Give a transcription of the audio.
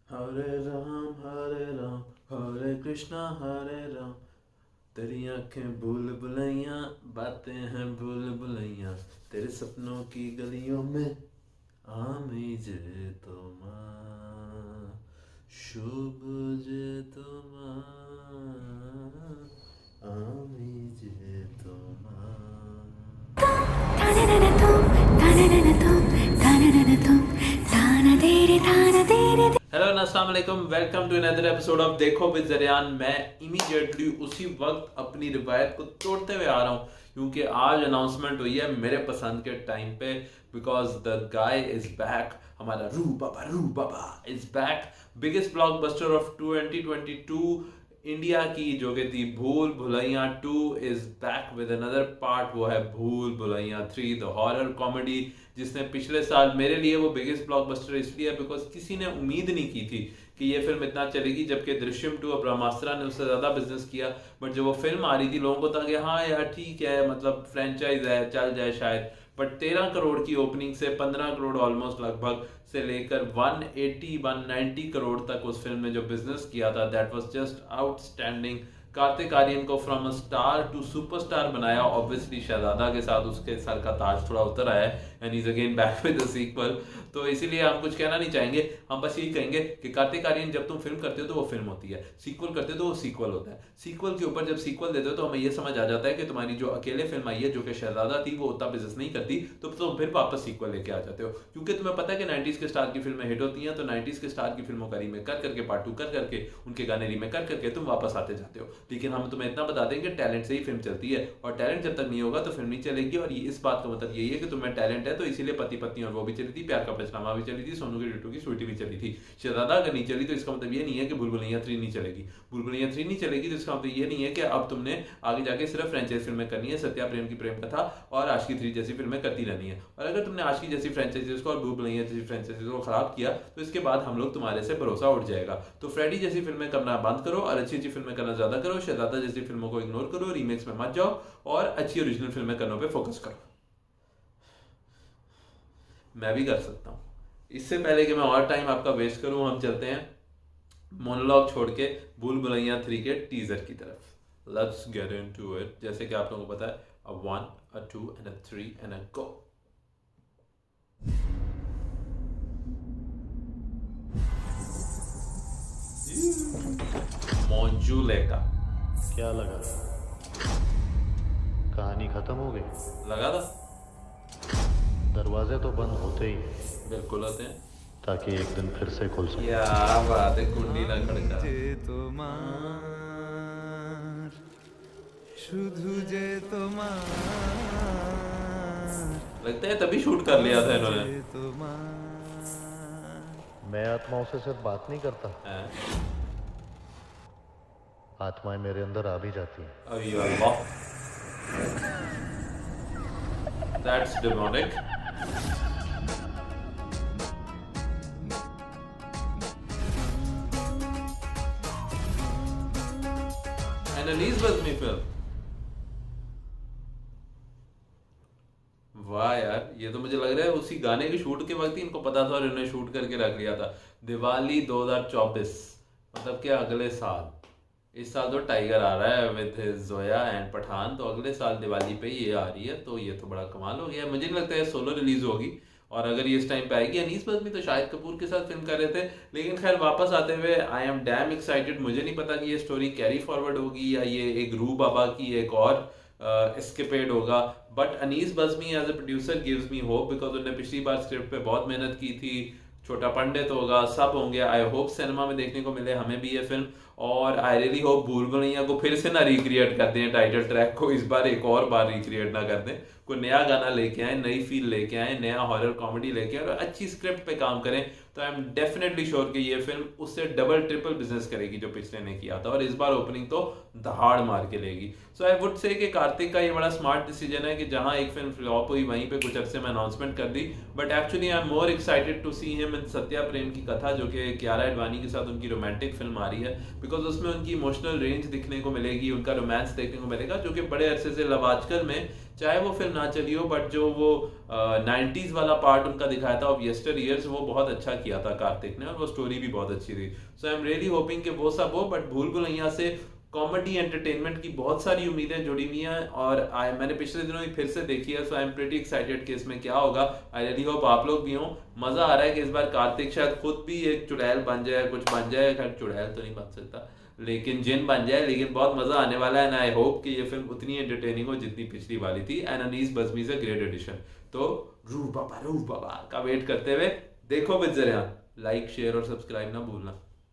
हरे राम हरे कृष्णा, तेरी आंखें भूल भुलैया, बातें हैं भूल भुलैया, तेरे सपनों की गलियों में आमी जे तुम्हार शुभ जे तुम्हार आमी जे तुम्हार। हेलो अस्सलाम वालेकुम, welcome to another episode of देखो विद जरियान। मैं इमीडिएटली उसी वक्त अपनी रिवायत को तोड़ते हुए आ रहा हूँ क्योंकि आज अनाउंसमेंट हुई है मेरे पसंद के टाइम पे, because the guy is back. हमारा Rooh Baba is back. Biggest blockbuster of 2022 India की, जो कि थी Bhool Bhulaiyaa 2, is back with another part. वो है भूल भुलैया 3, द हॉरर कॉमेडी, जिसने पिछले साल मेरे लिए वो बिगेस्ट ब्लॉकबस्टर इसलिए बिकॉज किसी ने उम्मीद नहीं की थी कि ये फिल्म इतना चलेगी, जबकि दृश्यम 2 और ब्रह्मास्त्र ने उससे ज़्यादा बिजनेस किया। बट जब वो फिल्म आ रही थी लोगों को था कि हाँ यार ठीक है, मतलब फ्रेंचाइज है, चल जाए शायद। बट 13 करोड़ की ओपनिंग से 15 करोड़ ऑलमोस्ट लगभग से लेकर 180-190 करोड़ तक उस फिल्म ने जो बिजनेस किया था, that was just outstanding. Kartik Aaryan को from a star to superstar बनाया। ऑब्वियसली शहजादा के साथ उसके सर का ताज थोड़ा उतर आया है and is again back with the sequel. तो इसीलिए हम कुछ कहना नहीं चाहेंगे, हम बस यही कहेंगे कि कार्तिक आर्यन जब तुम फिल्म करते हो तो वो फिल्म होती है, सीक्वल करते हो तो वो सीक्वल होता है। सीक्वल के ऊपर जब सीक्वल देते हो तो हमें ये समझ आ जाता है कि तुम्हारी जो अकेले फिल्म आई है जो कि शहजादा थी वो उतना बिजनेस नहीं करती, तो तुम फिर वापस सीक्वल लेके आ जाते हो, क्योंकि तुम्हें पता है कि 90s के स्टार की फिल्में हिट होती हैं। तो 90s के स्टार की फिल्मों का रीमेक कर करके, पार्ट 2 कर करके, उनके गाने रीमेक कर करके तुम वापस आते जाते हो। लेकिन हम तुम्हें इतना बता दें कि टैलेंट से ही फिल्म चलती है, और टैलेंट जब तक नहीं होगा तो फिल्म नहीं चलेगी। और ये इस बात का मतलब यही है कि तुम्हें टैलेंट है, तो इसीलिए पति पत्नी और वो भी चली थी, प्यार का पैसनामा भी चली थी, सोनू की डिट्टो की स्वीटी भी चली थी। शहजादा अगर नहीं चली तो इसका मतलब ये नहीं है कि भूल भुलैया 3 नहीं चलेगी। भूल भुलैया 3 नहीं चलेगी तो इसका मतलब ये नहीं है कि अब तुमने आगे जाके सिर्फ फ्रेंचाइज फिल्में करनी है, सत्या प्रेम की प्रेम कथा और आशिकी 3 जैसी फिल्में करती रहनी है। और अगर तुमने आशिकी जैसी फ्रेंचाइजीज को और भूल भुलैया जैसी फ्रेंचाइजीज को खराब किया तो इसके बाद हम लोग तुम्हारे से भरोसा उठ जाएगा। तो फ्रेडी जैसी फिल्में करना बंद करो और अच्छी अच्छी फिल्में करना ज्यादा करो। शहजादा जैसी फिल्मों को इग्नोर करो, रीमेक्स में मत जाओ और अच्छी ओरिजिनल फिल्में करने पे फोकस करो। मैं भी कर सकता हूँ। इससे पहले कि मैं और टाइम आपका वेस्ट करूँ, हम चलते हैं मोनोलॉग छोड़ के भूल भुलैया 3 के टीजर की तरफ। Let's get into it. जैसे कि आप लोगों को पता है, a 1, a 2 and a 3 and a go। मोंजूलेका। क्या लगा? कहानी खत्म हो गई? लगा था? दरवाजे तो बंद होते ही हैं, बिल्कुल होते हैं। ताकि एक दिन फिर से खुल सके। क्या बात है, कुंडी ना खड़का। শুধু যে তোমার लगता है तभी शूट कर लिया था इन्होंने। मैं आत्माओं से सिर्फ बात नहीं करता, हैं? आत्माएं मेरे अंदर आ भी जाती हैं। अभी अल्लाह, that's demonic. Anees Bazmee film. वाह यार, ये तो मुझे लग रहा है उसी गाने के शूट के वक्त ही इनको पता था और इन्होंने शूट करके रख लिया था। दिवाली 2024, मतलब कि अगले साल। इस साल तो टाइगर आ रहा है विद जोया एंड पठान, तो अगले साल दिवाली पे ये आ रही है, तो ये तो बड़ा कमाल हो गया। मुझे नहीं लगता है सोलो रिलीज होगी, और अगर ये इस टाइम पे आएगी। अनीस बज़मी तो शाहिद कपूर के साथ फिल्म कर रहे थे, लेकिन खैर वापस आते हुए आई एम डैम एक्साइटेड। मुझे नहीं पता कि ये स्टोरी कैरी फॉरवर्ड होगी या ये एक रू बाबा की एक और एस्केपेड होगा। But Anees Bazmee as a producer gives me hope, because उन्होंने पिछली बार स्क्रिप्ट पे बहुत मेहनत की थी। छोटा पंडित होगा, सब होंगे। आई होप सिनेमा में देखने को मिले हमें भी ये फिल्म, और आई रियली होप भूल भुलैया को फिर से ना रिक्रिएट कर दें, टाइटल ट्रैक को इस बार एक और बार रिक्रिएट ना कर दें। कोई नया गाना लेके आए, नई फील लेके आए, नया हॉरर कॉमेडी लेके आए और अच्छी स्क्रिप्ट पे काम करें, तो आई एम डेफिनेटली श्योर कि ये फिल्म उससे डबल ट्रिपल बिजनेस करेगी जो पिछले ने किया था, और इस बार ओपनिंग तो दहाड़ मार के लेगी। सो आई वुड से कि कार्तिक का ये बड़ा स्मार्ट डिसीजन है कि जहां एक फिल्म फ्लॉप हुई वहीं पे कुछ अरसे में अनाउंसमेंट कर दी। But actually I am more excited to see him in Satya Prem Ki Katha, जो कि कियारा एडवाणी के साथ उनकी रोमांटिक फिल्म आ रही है। बिकॉज उसमें उनकी इमोशनल रेंज दिखने को मिलेगी, उनका रोमांस देखने को मिलेगा, जो कि बड़े अरसे से लव आजकल में, चाहे वो फिल्म ना चली हो, बट जो वो 90s वाला पार्ट उनका दिखाया था ऑफ यस्टर ईयर्स, वो बहुत अच्छा किया था कार्तिक ने, और वो स्टोरी भी बहुत अच्छी थी। सो आई एम रियली होपिंग कि वो सब हो, बट भूल भुलैया से कॉमेडी एंटरटेनमेंट की बहुत सारी उम्मीदें जुड़ी हुई हैं, और मैंने पिछले दिनों ही फिर से देखी है, सो आई एम प्रीटी एक्साइटेड कि इसमें क्या होगा। आई रियली होप आप लोग भी हों। मजा आ रहा है कि इस बार कार्तिक शायद खुद भी एक चुड़ैल बन जाए, कुछ बन जाए, खैर चुड़ैल तो नहीं बन सकता, लेकिन जिन बन जाए, लेकिन बहुत मजा आने वाला है। एंड आई होप कि ये फिल्म उतनी एंटरटेनिंग हो जितनी पिछली वाली थी। And Anees Bazmee is a great addition. तो रूह बाबा का वेट करते हुए देखो विद ज़रियान। लाइक शेयर और सब्सक्राइब ना भूलना।